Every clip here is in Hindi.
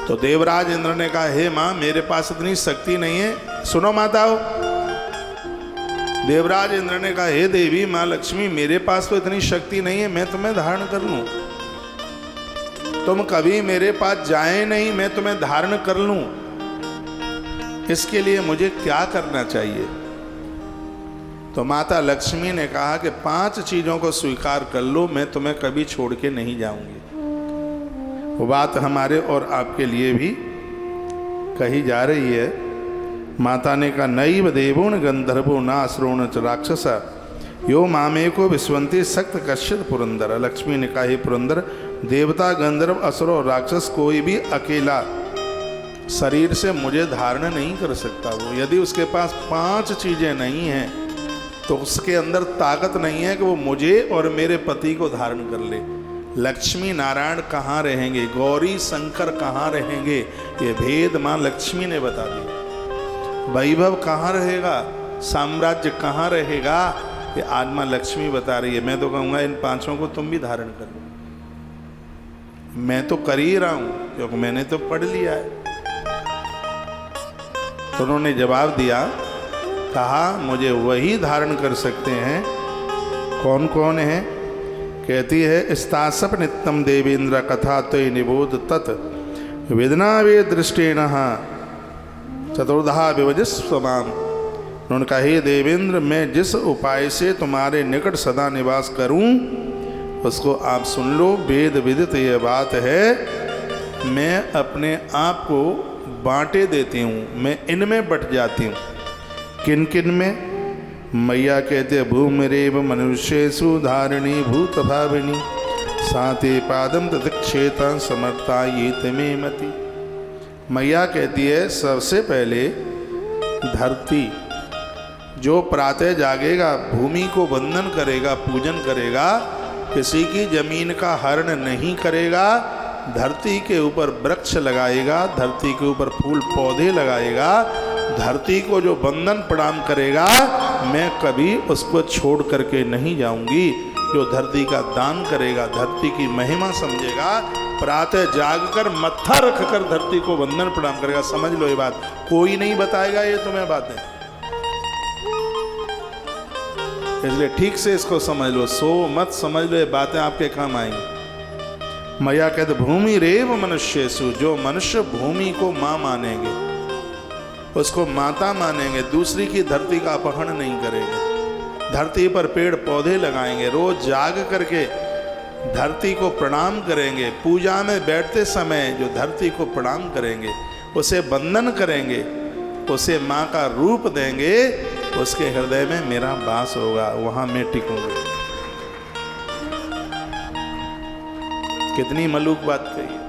तो देवराज इंद्र ने कहा, हे माँ मेरे पास इतनी शक्ति नहीं है। सुनो माताओं, देवराज इंद्र ने कहा, हे देवी माँ लक्ष्मी, मेरे पास तो इतनी शक्ति नहीं है मैं तुम्हें धारण कर लूं। तुम कभी मेरे पास जाए नहीं, मैं तुम्हें धारण कर लूं, इसके लिए मुझे क्या करना चाहिए? तो माता लक्ष्मी ने कहा कि 5 चीजों को स्वीकार कर लो, मैं तुम्हें कभी छोड़ के नहीं जाऊंगी। वो बात हमारे और आपके लिए भी कही जा रही है। माता ने कहा, नैव देवोन गंधर्वो न असुरोन च राक्षसा यो मामेको विश्वंती सक्त कश्यप पुरंदर। लक्ष्मी ने कहा, हे पुरंदर, देवता गंधर्व असुर और राक्षस कोई भी अकेला शरीर से मुझे धारण नहीं कर सकता। वो यदि उसके पास 5 चीजें नहीं हैं तो उसके अंदर ताकत नहीं है कि वो मुझे और मेरे पति को धारण कर ले। लक्ष्मी नारायण कहाँ रहेंगे, गौरी शंकर कहाँ रहेंगे, ये भेद माँ लक्ष्मी ने बता दिया। वैभव कहाँ रहेगा, साम्राज्य कहाँ रहेगा, ये आज माँ लक्ष्मी बता रही है। मैं तो कहूँगा इन 5 को तुम भी धारण कर लो। मैं तो कर ही रहा हूँ क्योंकि मैंने तो पढ़ लिया है। तो उन्होंने जवाब दिया, कहा मुझे वही धारण कर सकते हैं। कौन कौन है? कहती है, स्तासप नित्यम देवेंद्र कथा तय निबोध तत् वेदना वे दृष्टेन चतुर्धा विभजिस्वमाम। उन्होंने कहा, हे देवेंद्र, मैं जिस उपाय से तुम्हारे निकट सदा निवास करूं उसको आप सुन लो। वेद विदित ये बात है, मैं अपने आप को बांटे देती हूँ, मैं इनमें बट जाती हूँ। किन किन में? मैया कहते भूमिरेव मनुष्येषु धारिणी भूत भाविनी साते पादम तत्क्षेता समर्था ये तमे मति। मैया कहती है, सबसे पहले धरती, जो प्रातः जागेगा, भूमि को वंदन करेगा, पूजन करेगा, किसी की जमीन का हरण नहीं करेगा, धरती के ऊपर वृक्ष लगाएगा, धरती के ऊपर फूल पौधे लगाएगा, धरती को जो वंदन प्रणाम करेगा, मैं कभी उसको छोड़ करके नहीं जाऊंगी। जो धरती का दान करेगा, धरती की महिमा समझेगा, प्रातः जागकर मत्था रखकर धरती को वंदन प्रणाम करेगा। समझ लो ये बात, कोई नहीं बताएगा ये तुम्हें बातें, इसलिए ठीक से इसको समझ लो। सो मत समझ लो, ये बातें आपके काम आएंगी। मैया कहते भूमि रेव मनुष्येषु, जो मनुष्य भूमि को माँ मानेंगे, उसको माता मानेंगे, दूसरी की धरती का अपहरण नहीं करेंगे, धरती पर पेड़ पौधे लगाएंगे, रोज जाग करके धरती को प्रणाम करेंगे, पूजा में बैठते समय जो धरती को प्रणाम करेंगे, उसे वंदन करेंगे, उसे माँ का रूप देंगे, उसके हृदय में मेरा वास होगा, वहां मैं टिकूंगा। कितनी मलूक बात कही है,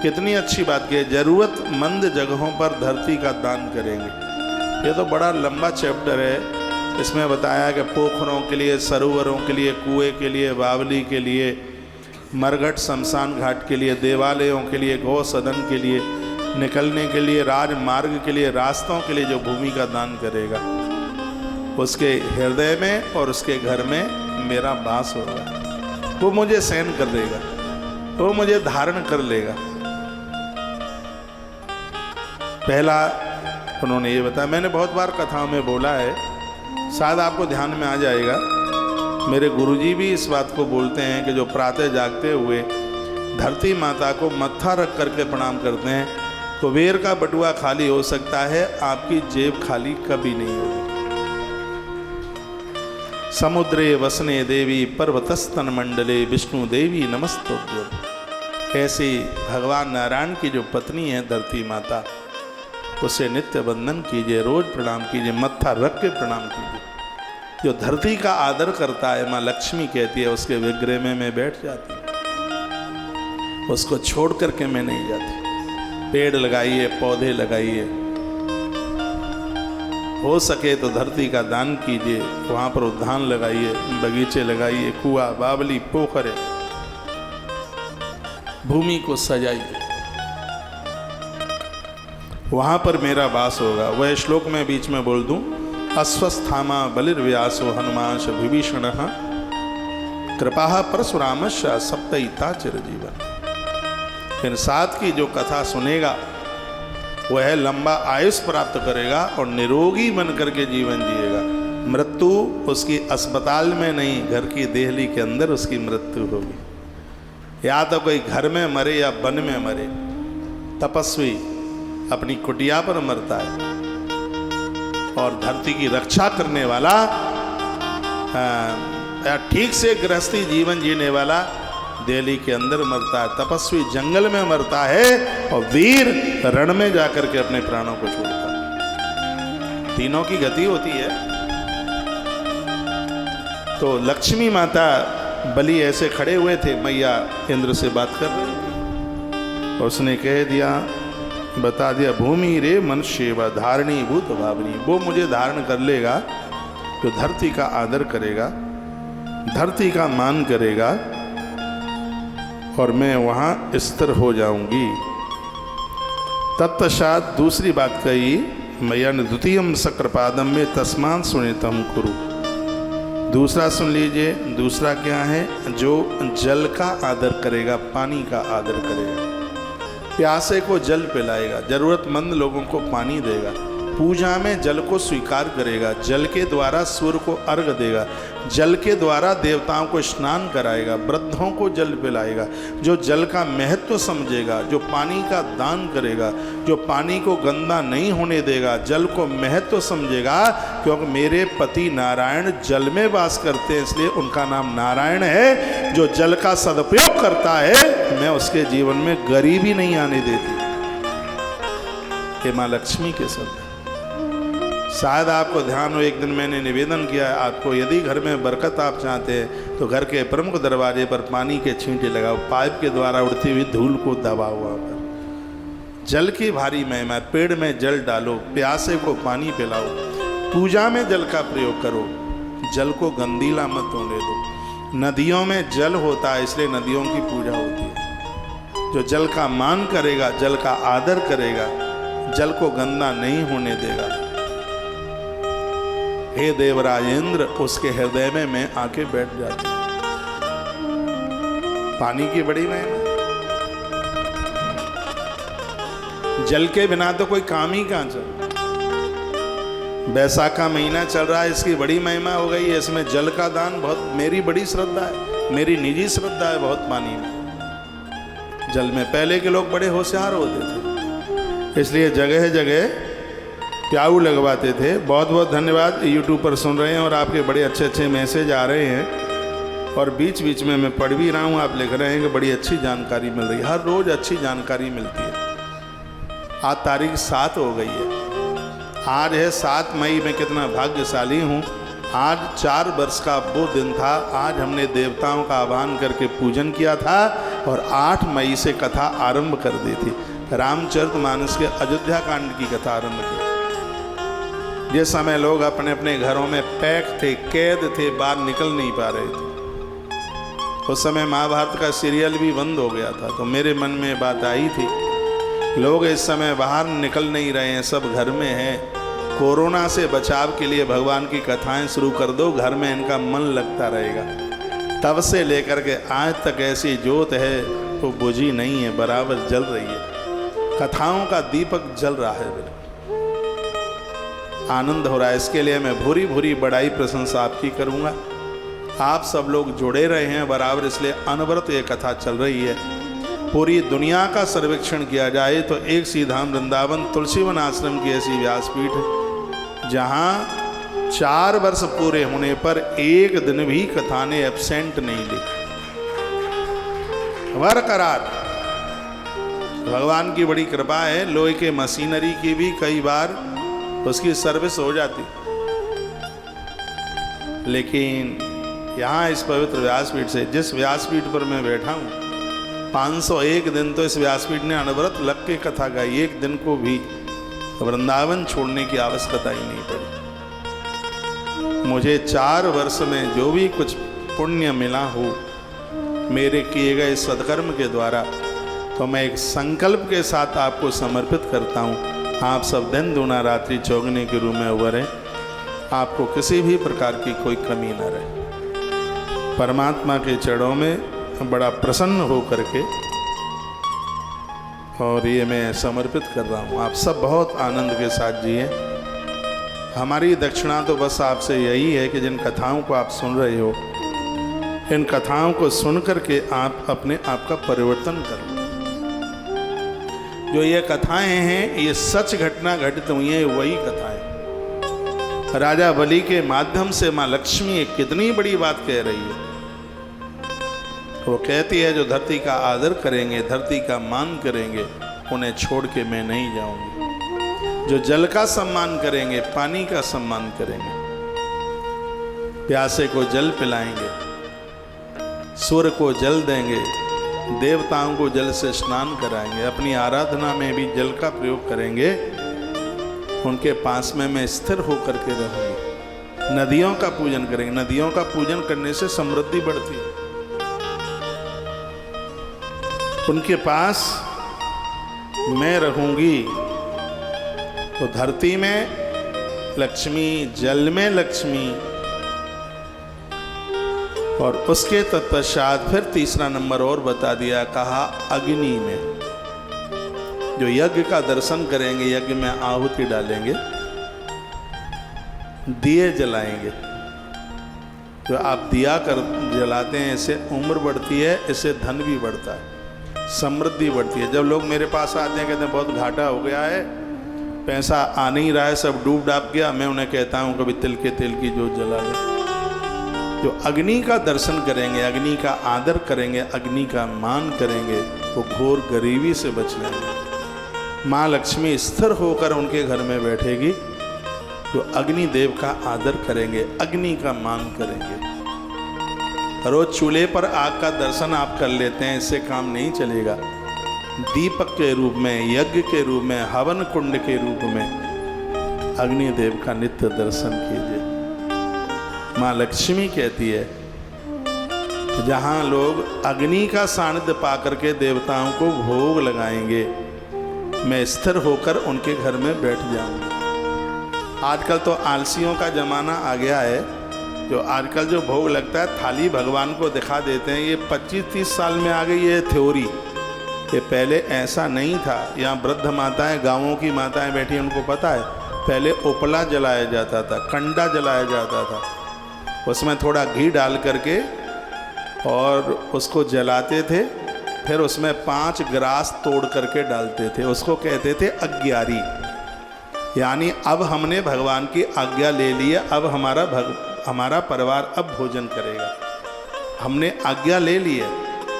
कितनी अच्छी बात की है। जरूरतमंद जगहों पर धरती का दान करेंगे। ये तो बड़ा लंबा चैप्टर है, इसमें बताया कि पोखरों के लिए, सरोवरों के लिए, कुएं के लिए, बावली के लिए, मरघट शमशान घाट के लिए, देवालयों के लिए, गौ सदन के लिए, निकलने के लिए, राजमार्ग के लिए, रास्तों के लिए जो भूमि का दान करेगा, उसके हृदय में और उसके घर में मेरा वास होगा। वो मुझे सहन कर देगा, वो मुझे धारण कर लेगा। पहला उन्होंने ये बताया, मैंने बहुत बार कथाओं में बोला है, शायद आपको ध्यान में आ जाएगा। मेरे गुरुजी भी इस बात को बोलते हैं कि जो प्रातः जागते हुए धरती माता को मत्था रख करके प्रणाम करते हैं, कुबेर का बटुआ खाली हो सकता है, आपकी जेब खाली कभी नहीं होगी। समुद्रे वसने देवी पर्वतस्तन मंडले विष्णु देवी नमस्तुभ्यं। ऐसी भगवान नारायण की जो पत्नी है धरती माता, उसे नित्य वंदन कीजिए, रोज प्रणाम कीजिए, मत्था रख के प्रणाम कीजिए। जो धरती का आदर करता है, माँ लक्ष्मी कहती है, उसके विग्रह में मैं बैठ जाती हूँ, उसको छोड़ करके मैं नहीं जाती। पेड़ लगाइए, पौधे लगाइए, हो सके तो धरती का दान कीजिए, वहाँ पर उद्यान लगाइए, बगीचे लगाइए, कुआं, बावली, पोखरे, भूमि को सजाइए, वहाँ पर मेरा वास होगा। वह श्लोक में बीच में बोल दूं, अश्वस्थामा बलिर्व्यासो हनुमांश विभीषणः कृपा परशुरामश्च सप्तयिता चिरजीवन। इन 7 की जो कथा सुनेगा वह लंबा आयुष प्राप्त करेगा और निरोगी बन करके जीवन जिएगा। मृत्यु उसकी अस्पताल में नहीं, घर की देहली के अंदर उसकी मृत्यु होगी। या तो कोई घर में मरे या वन में मरे। तपस्वी अपनी कुटिया पर मरता है और धरती की रक्षा करने वाला ठीक से गृहस्थी जीवन जीने वाला दिल्ली के अंदर मरता है। तपस्वी जंगल में मरता है और वीर रण में जाकर के अपने प्राणों को छोड़ता है। तीनों की गति होती है। तो लक्ष्मी माता बलि ऐसे खड़े हुए थे, मैया इंद्र से बात कर रहे थे। उसने कह दिया, बता दिया, भूमि रे मनुष्य व धारणी भूत भावनी। वो मुझे धारण कर लेगा जो धरती का आदर करेगा, धरती का मान करेगा और मैं वहाँ स्थिर हो जाऊंगी। तत्पश्चात दूसरी बात कही मैया ने, द्वितीयम शक्रपादम में तस्मान सुनितम कुरु। दूसरा सुन लीजिए, दूसरा क्या है? जो जल का आदर करेगा, पानी का आदर करेगा, प्यासे को जल पिलाएगा, जरूरतमंद लोगों को पानी देगा, पूजा में जल को स्वीकार करेगा, जल के द्वारा सूर्य को अर्घ देगा, जल के द्वारा देवताओं को स्नान कराएगा, वृद्धों को जल पिलाएगा, जो जल का महत्व समझेगा, जो पानी का दान करेगा, जो पानी को गंदा नहीं होने देगा, जल को महत्व समझेगा। क्योंकि मेरे पति नारायण जल में वास करते हैं, इसलिए उनका नाम नारायण है। जो जल का सदुपयोग करता है, मैं उसके जीवन में गरीबी नहीं आने देती। हे माँ लक्ष्मी के शब्द। शायद आपको ध्यान हो, एक दिन मैंने निवेदन किया है आपको, यदि घर में बरकत आप चाहते हैं तो घर के प्रमुख दरवाजे पर पानी के छींटे लगाओ, पाइप के द्वारा उड़ती हुई धूल को दबाओ। वहाँ पर जल की भारी महिमा। पेड़ में जल डालो, प्यासे को पानी पिलाओ, पूजा में जल का प्रयोग करो, जल को गंदीला मत होने दो। नदियों में जल होता है, इसलिए नदियों की पूजा होती है। जो जल का मान करेगा, जल का आदर करेगा, जल को गंदा नहीं होने देगा, हे देवराज इंद्र, उसके हृदय में मैं आके बैठ जाती हूं। पानी की बड़ी महिमा। जल के बिना तो कोई काम ही कहां चल। बैसाख का महीना चल रहा है, इसकी बड़ी महिमा हो गई है। इसमें जल का दान बहुत, मेरी बड़ी श्रद्धा है, मेरी निजी श्रद्धा है बहुत पानी में, जल में। पहले के लोग बड़े होशियार होते थे, इसलिए जगह जगह प्याऊ लगवाते थे। बहुत बहुत धन्यवाद। यूट्यूब पर सुन रहे हैं और आपके बड़े अच्छे अच्छे मैसेज आ रहे हैं और बीच बीच में मैं पढ़ भी रहा हूँ। आप लिख रहे हैं कि बड़ी अच्छी जानकारी मिल रही है। हर रोज़ अच्छी जानकारी मिलती है। आज तारीख 7 हो गई है, आज है 7 मई। मैं कितना भाग्यशाली हूँ। आज 4 वर्ष का वो दिन था, आज हमने देवताओं का आह्वान करके पूजन किया था और 8 मई से कथा आरंभ कर दी थी। रामचरितमानस के अयोध्या कांड की कथा आरंभ की। जिस समय लोग अपने अपने घरों में पैक थे, कैद थे, बाहर निकल नहीं पा रहे थे, उस समय महाभारत का सीरियल भी बंद हो गया था। तो मेरे मन में बात आई थी, लोग इस समय बाहर निकल नहीं रहे हैं, सब घर में हैं। कोरोना से बचाव के लिए भगवान की कथाएं शुरू कर दो, घर में इनका मन लगता रहेगा। तब से लेकर के आज तक ऐसी ज्योत है तो बुझी नहीं है, बराबर जल रही है। कथाओं का दीपक जल रहा है, आनंद हो रहा है। इसके लिए मैं भूरी भूरी बड़ाई प्रशंसा आपकी करूंगा। आप सब लोग जुड़े रहे हैं बराबर, इसलिए अनवरत ये कथा चल रही है। पूरी दुनिया का सर्वेक्षण किया जाए तो एक सीधाम वृंदावन तुलसीवन आश्रम की ऐसी व्यासपीठ है जहाँ 4 वर्ष पूरे होने पर एक दिन भी कथा ने एब्सेंट नहीं ली, बरकरार। भगवान की बड़ी कृपा है। लोहे के मशीनरी की भी कई बार उसकी सर्विस हो जाती, लेकिन यहाँ इस पवित्र व्यासपीठ से, जिस व्यासपीठ पर मैं बैठा हूँ, 501 दिन तो इस व्यासपीठ ने अनवरत लग के कथा गाई। एक दिन को भी वृंदावन छोड़ने की आवश्यकता ही नहीं पड़ी। मुझे 4 वर्ष में जो भी कुछ पुण्य मिला हो मेरे किए गए सत्कर्म के द्वारा, तो मैं एक संकल्प के साथ आपको समर्पित करता हूँ। आप सब दिन दूना रात्रि चौगने के रूप में उभरे, आपको किसी भी प्रकार की कोई कमी न रहे। परमात्मा के चरणों में बड़ा प्रसन्न हो करके और ये मैं समर्पित कर रहा हूँ। आप सब बहुत आनंद के साथ जिए। हमारी दक्षिणा तो बस आपसे यही है कि जिन कथाओं को आप सुन रहे हो, इन कथाओं को सुन करके आप अपने आप का परिवर्तन करो। जो ये कथाएं हैं, ये सच घटना घटित हुई है, वही कथाएं। राजा बलि के माध्यम से माँ लक्ष्मी एक कितनी बड़ी बात कह रही है। वो कहती है, जो धरती का आदर करेंगे, धरती का मान करेंगे, उन्हें छोड़ के मैं नहीं जाऊंगी। जो जल का सम्मान करेंगे, पानी का सम्मान करेंगे, प्यासे को जल पिलाएंगे, सूर्य को जल देंगे, देवताओं को जल से स्नान कराएंगे, अपनी आराधना में भी जल का प्रयोग करेंगे, उनके पास में मैं स्थिर होकर के रहूंगी। नदियों का पूजन करेंगे। नदियों का पूजन करने से समृद्धि बढ़ती है। उनके पास मैं रहूंगी। तो धरती में लक्ष्मी, जल में लक्ष्मी, और उसके तत्पश्चात फिर तीसरा नंबर और बता दिया, कहा अग्नि में। जो यज्ञ का दर्शन करेंगे, यज्ञ में आहुति डालेंगे, दिए जलाएंगे। जो आप दिया कर जलाते हैं, इससे उम्र बढ़ती है, इससे धन भी बढ़ता है, समृद्धि बढ़ती है। जब लोग मेरे पास आते हैं, कहते हैं बहुत घाटा हो गया है, पैसा आ नहीं रहा है, सब डूब डाब गया, मैं उन्हें कहता हूँ कभी तिल के तेल की जोत जला ले। जो अग्नि का दर्शन करेंगे, अग्नि का आदर करेंगे, अग्नि का मान करेंगे, वो घोर गरीबी से बच जाएंगे। माँ लक्ष्मी स्थिर होकर उनके घर में बैठेगी। जो अग्नि देव का आदर करेंगे, अग्नि का मान करेंगे। रोज चूल्हे पर आग का दर्शन आप कर लेते हैं, इससे काम नहीं चलेगा। दीपक के रूप में, यज्ञ के रूप में, हवन कुंड के रूप में अग्नि देव का नित्य दर्शन कीजिए। माँ लक्ष्मी कहती है, जहाँ लोग अग्नि का सानिध्य पाकर के देवताओं को भोग लगाएंगे, मैं स्थिर होकर उनके घर में बैठ जाऊंगी। आजकल तो आलसियों का जमाना आ गया है। जो आजकल जो भोग लगता है, थाली भगवान को दिखा देते हैं। ये 25-30 साल में आ गई ये थ्योरी। ये पहले ऐसा नहीं था। यहाँ वृद्ध माताएं, गाँवों की माताएं बैठी, उनको पता है। पहले उपला जलाया जाता था, कंडा जलाया जाता था, उसमें थोड़ा घी डाल करके और उसको जलाते थे। फिर उसमें 5 ग्रास तोड़ करके डालते थे, उसको कहते थे अग्यारी। यानी अब हमने भगवान की आज्ञा ले ली है, अब हमारा परिवार अब भोजन करेगा। हमने आज्ञा ले ली है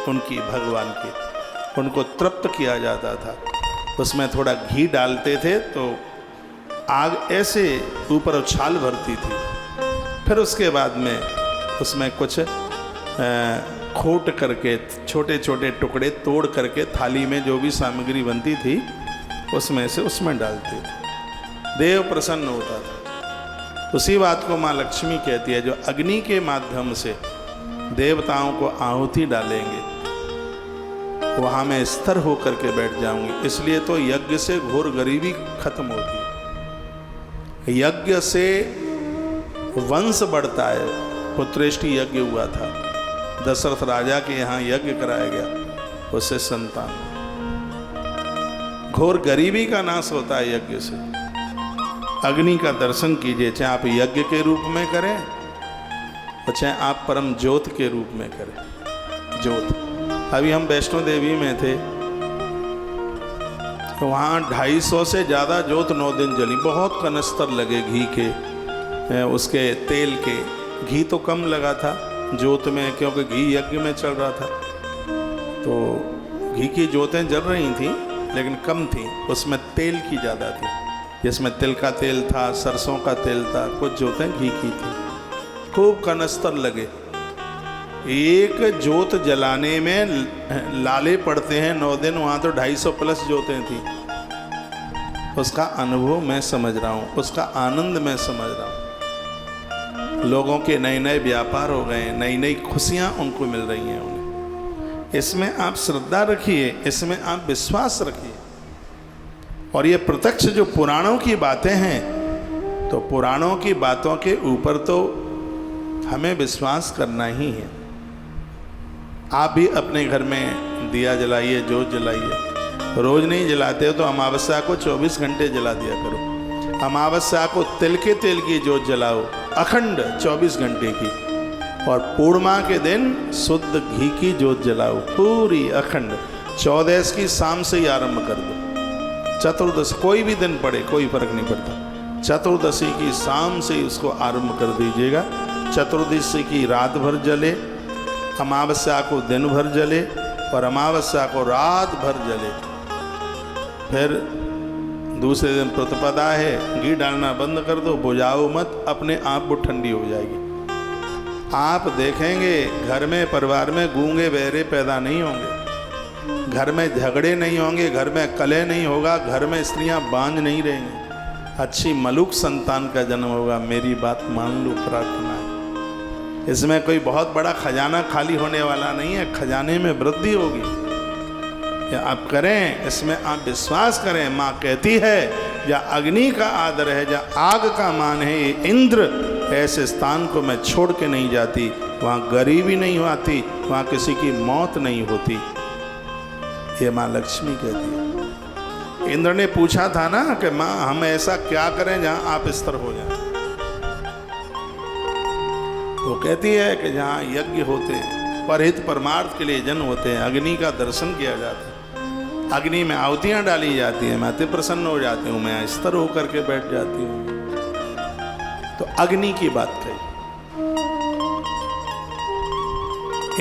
उनकी, भगवान की। उनको तृप्त किया जाता था। उसमें थोड़ा घी डालते थे तो आग ऐसे ऊपर उछाल भरती थी। फिर उसके बाद में उसमें कुछ खोट करके, छोटे छोटे टुकड़े तोड़ करके थाली में जो भी सामग्री बनती थी उसमें से उसमें डालते थे। देव प्रसन्न होता था। उसी बात को माँ लक्ष्मी कहती है, जो अग्नि के माध्यम से देवताओं को आहुति डालेंगे, वहाँ मैं स्थिर होकर के बैठ जाऊंगी। इसलिए तो यज्ञ से घोर गरीबी खत्म होती है। यज्ञ से वंश बढ़ता है। पुत्रेष्टि यज्ञ हुआ था, दशरथ राजा के यहाँ यज्ञ कराया गया, उससे संतान। घोर गरीबी का नाश होता है यज्ञ से। अग्नि का दर्शन कीजिए, चाहे आप यज्ञ के रूप में करें और चाहे आप परम ज्योत के रूप में करें। ज्योत, अभी हम वैष्णो देवी में थे तो वहाँ 250 से ज़्यादा ज्योत 9 दिन जली। बहुत कनस्तर लगे घी के, उसके तेल के। घी तो कम लगा था ज्योत में, क्योंकि घी यज्ञ में चल रहा था, तो घी की ज्योतें जल रही थी लेकिन कम थी। उसमें तेल की ज़्यादा थी, जिसमें तिल का तेल था, सरसों का तेल था, कुछ ज्योतें घी की थी। खूब कनस्तर लगे। एक ज्योत जलाने में लाले पड़ते हैं 9 दिन। वहाँ तो 250 प्लस ज्योतें थी। उसका अनुभव मैं समझ रहा हूँ, उसका आनंद मैं समझ रहा हूँ। लोगों के नए नए व्यापार हो गए, नई नई खुशियाँ उनको मिल रही हैं उन्हें। इसमें आप श्रद्धा रखिए, इसमें आप विश्वास रखिए। और ये प्रत्यक्ष जो पुराणों की बातें हैं, तो पुराणों की बातों के ऊपर तो हमें विश्वास करना ही है। आप भी अपने घर में दिया जलाइए, जोत जलाइए। रोज नहीं जलाते हो तो अमावस्या को 24 घंटे जला दिया करो। अमावस्या को तिल के तेल की जोत जलाओ अखंड 24 घंटे की, और पूर्णिमा के दिन शुद्ध घी की जोत जलाओ पूरी अखंड। 14 की शाम से ही आरंभ कर दो। चतुर्दशी कोई भी दिन पड़े कोई फर्क नहीं पड़ता, चतुर्दशी की शाम से ही उसको आरंभ कर दीजिएगा। चतुर्दशी की रात भर जले, अमावस्या को दिन भर जले और अमावस्या को रात भर जले। फिर दूसरे दिन प्रतिपदा है, घी डालना बंद कर दो, बुझाओ मत, अपने आप वो ठंडी हो जाएगी। आप देखेंगे घर में परिवार में गूंगे बहरे पैदा नहीं होंगे, घर में झगड़े नहीं होंगे, घर में कलह नहीं होगा, घर में स्त्रियां बांझ नहीं रहेंगी, अच्छी मलुक संतान का जन्म होगा। मेरी बात मान लो, प्रार्थना है। इसमें कोई बहुत बड़ा खजाना खाली होने वाला नहीं है, खजाने में वृद्धि होगी। या आप करें, इसमें आप विश्वास करें। माँ कहती है या अग्नि का आदर है या आग का मान है, ये इंद्र ऐसे स्थान को मैं छोड़ के नहीं जाती, वहाँ गरीबी नहीं आती, वहाँ किसी की मौत नहीं होती। ये माँ लक्ष्मी कहती है। इंद्र ने पूछा था ना कि माँ हम ऐसा क्या करें जहाँ आप स्थिर हो जाए, तो कहती है कि जहाँ यज्ञ होते हैं, परहित परमार्थ के लिए जन्म होते हैं, अग्नि का दर्शन किया जाता है, अग्नि में आहुतियाँ डाली जाती हैं, मैं अति प्रसन्न हो जाती हूँ, मैं स्थिर होकर के बैठ जाती हूँ। तो अग्नि की बात कही।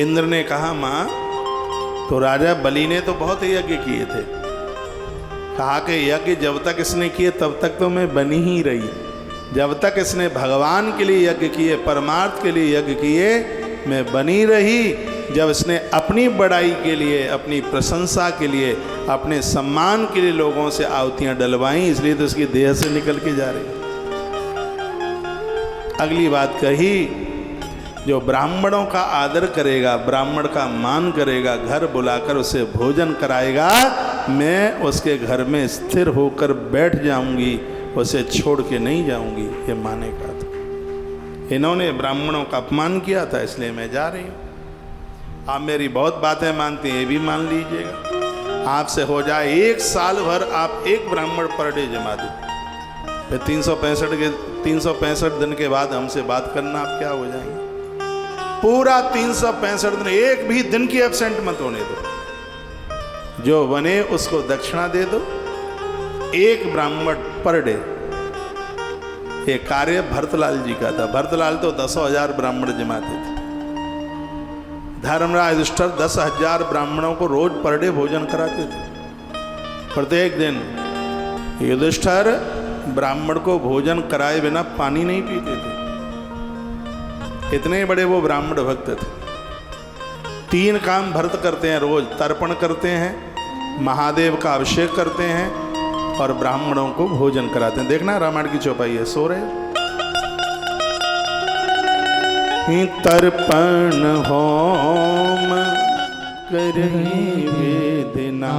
इंद्र ने कहा माँ, तो राजा बलि ने तो बहुत यज्ञ किए थे। कहा कि यज्ञ जब तक इसने किए तब तक तो मैं बनी ही रही, जब तक इसने भगवान के लिए यज्ञ किए, परमार्थ के लिए यज्ञ किए, मैं बनी रही। जब इसने अपनी बड़ाई के लिए, अपनी प्रशंसा के लिए, अपने सम्मान के लिए लोगों से आहुतियां डलवाई, इसलिए तो इसकी देह से निकल के जा रही। अगली बात कही, जो ब्राह्मणों का आदर करेगा, ब्राह्मण का मान करेगा, घर बुलाकर उसे भोजन कराएगा, मैं उसके घर में स्थिर होकर बैठ जाऊंगी, उसे छोड़ के नहीं जाऊंगी। ये माने का था। इन्होंने ब्राह्मणों का अपमान किया था, इसलिए मैं जा रही हूँ। आप मेरी बहुत बातें मानते हैं, ये भी मान लीजिएगा। आपसे हो जाए 1 साल भर आप एक ब्राह्मण पर डे जमा दो, फिर 365 दिन के बाद हमसे बात करना, आप क्या हो जाएंगे। पूरा 365 दिन एक भी दिन की एब्सेंट मत होने दो। जो बने उसको दक्षिणा दे दो, एक ब्राह्मण पर डे। ये कार्य भरतलाल जी का था। भरतलाल तो 10,000 ब्राह्मण जमाते थे। धर्मराज युधिष्ठिर 10,000 ब्राह्मणों को रोज पर डे भोजन कराते थे। प्रत्येक दिन युधिष्ठिर ब्राह्मण को भोजन कराए बिना पानी नहीं पीते थे, इतने बड़े वो ब्राह्मण भक्त थे। 3 काम भरत करते हैं रोज, तर्पण करते हैं, महादेव का अभिषेक करते हैं और ब्राह्मणों को भोजन कराते हैं। देखना रामायण की चौपाई है, सो रहे। तर्पण होम करही वेदना,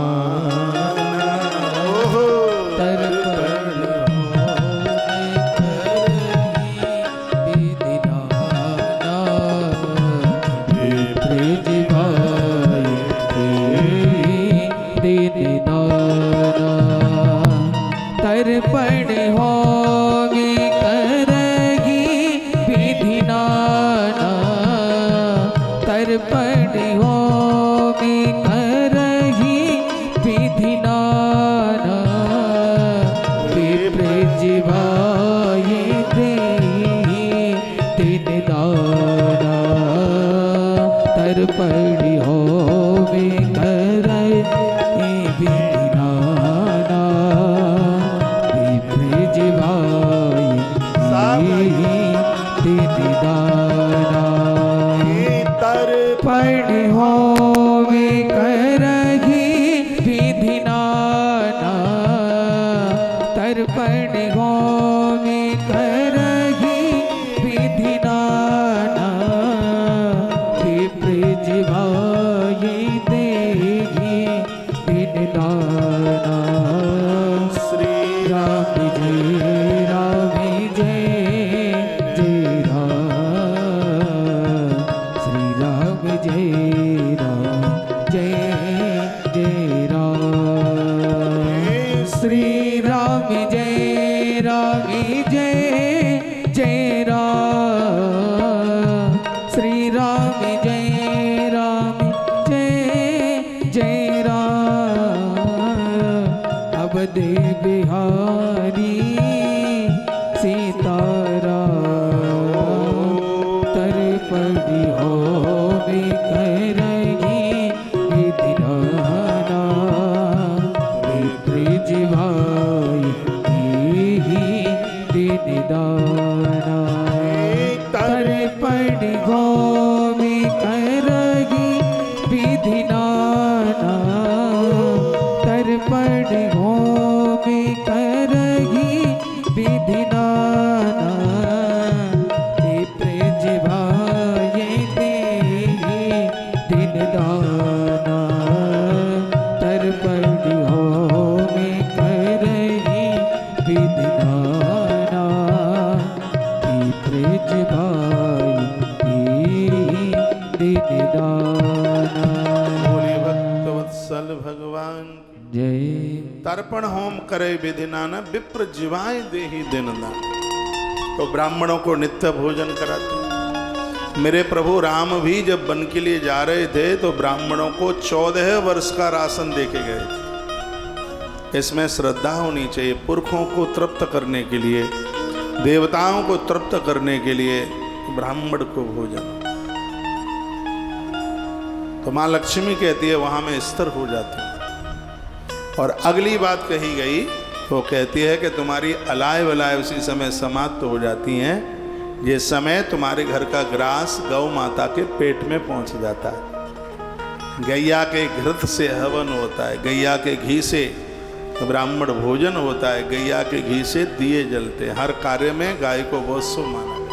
जय राम जय जय राम। श्री राम जय जय जय राम। श्री राम जय जय राम। अब दे बिहारी सीताराम। तर पड़ी हो करगी विधि नाना। ब्रिज भाई दिन दाना। तर पड़ी हो करगी विधि नाना। तर पड़ी हो करगी विधि नाना। ब्रिज भाई दिन दाना। तर पड़ी हो करगी विधि नाना। ब्रिज भाई दिन दाना। बोले भक्तवत्सल भगवान की जय। तर्पण होम करे विधि नाना। विप्र जीवाय देहि दिन दान। तो ब्राह्मणों को नित्य भोजन कराते। मेरे प्रभु राम भी जब वन के लिए जा रहे थे तो ब्राह्मणों को 14 वर्ष का राशन देके गए थे। इसमें श्रद्धा होनी चाहिए। पुरखों को तृप्त करने के लिए, देवताओं को तृप्त करने के लिए ब्राह्मण को भोजन। तो माँ लक्ष्मी कहती है वहां में स्थिर हो जाती हूँ। और अगली बात कही गई वो कहती है कि तुम्हारी अलाय वलाय उसी समय समाप्त हो जाती हैं। ये समय तुम्हारे घर का ग्रास गौ माता के पेट में पहुंच जाता है। गैया के घृत से हवन होता है, गैया के घी से ब्राह्मण भोजन होता है, गैया के घी से दिए जलते हैं। हर कार्य में गाय को बहुत शुभ माना गया।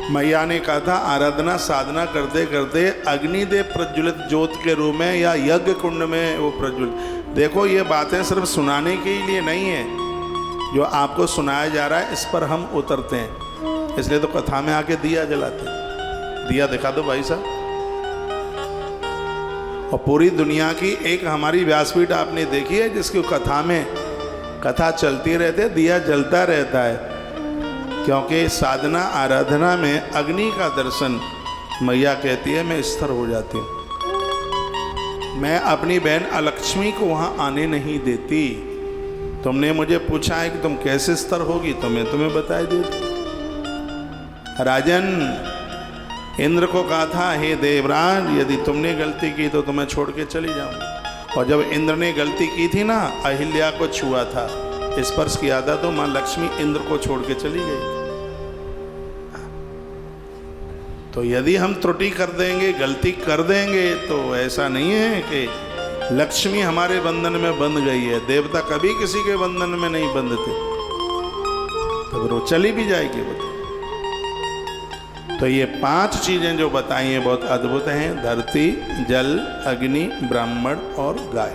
मैया ने कहा था आराधना साधना करते करते अग्निदेव प्रज्वलित ज्योत के रूप में या यज्ञ कुंड में वो प्रज्वलित। देखो ये बातें सिर्फ सुनाने के लिए नहीं है। जो आपको सुनाया जा रहा है इस पर हम उतरते हैं। इसलिए तो कथा में आके दिया जलाते हैं। दिया दिखा दो भाई साहब। और पूरी दुनिया की एक हमारी व्यासपीठ आपने देखी है जिसकी कथा में कथा चलती रहती है, दिया जलता रहता है। क्योंकि साधना आराधना में अग्नि का दर्शन मैया कहती है मैं स्थिर हो जाती हूँ। मैं अपनी बहन अलक्ष्मी को वहाँ आने नहीं देती। तुमने मुझे पूछा है कि तुम कैसे स्थिर होगी तो मैं तुम्हें बता देती। राजन इंद्र को कहा था हे देवराज यदि तुमने गलती की तो तुम्हें छोड़ के चली जाऊंगी। और जब इंद्र ने गलती की थी ना, अहिल्या को छुआ था, स्पर्श किया था, तो माँ लक्ष्मी इंद्र को छोड़ के चली गई। तो यदि हम त्रुटि कर देंगे, गलती कर देंगे, तो ऐसा नहीं है कि लक्ष्मी हमारे बंधन में बंध गई है। देवता कभी किसी के बंधन में नहीं बंधते, तो वो चली भी जाएगी वो। तो ये 5 चीजें जो बताई हैं बहुत अद्भुत हैं। धरती, जल, अग्नि, ब्राह्मण और गाय।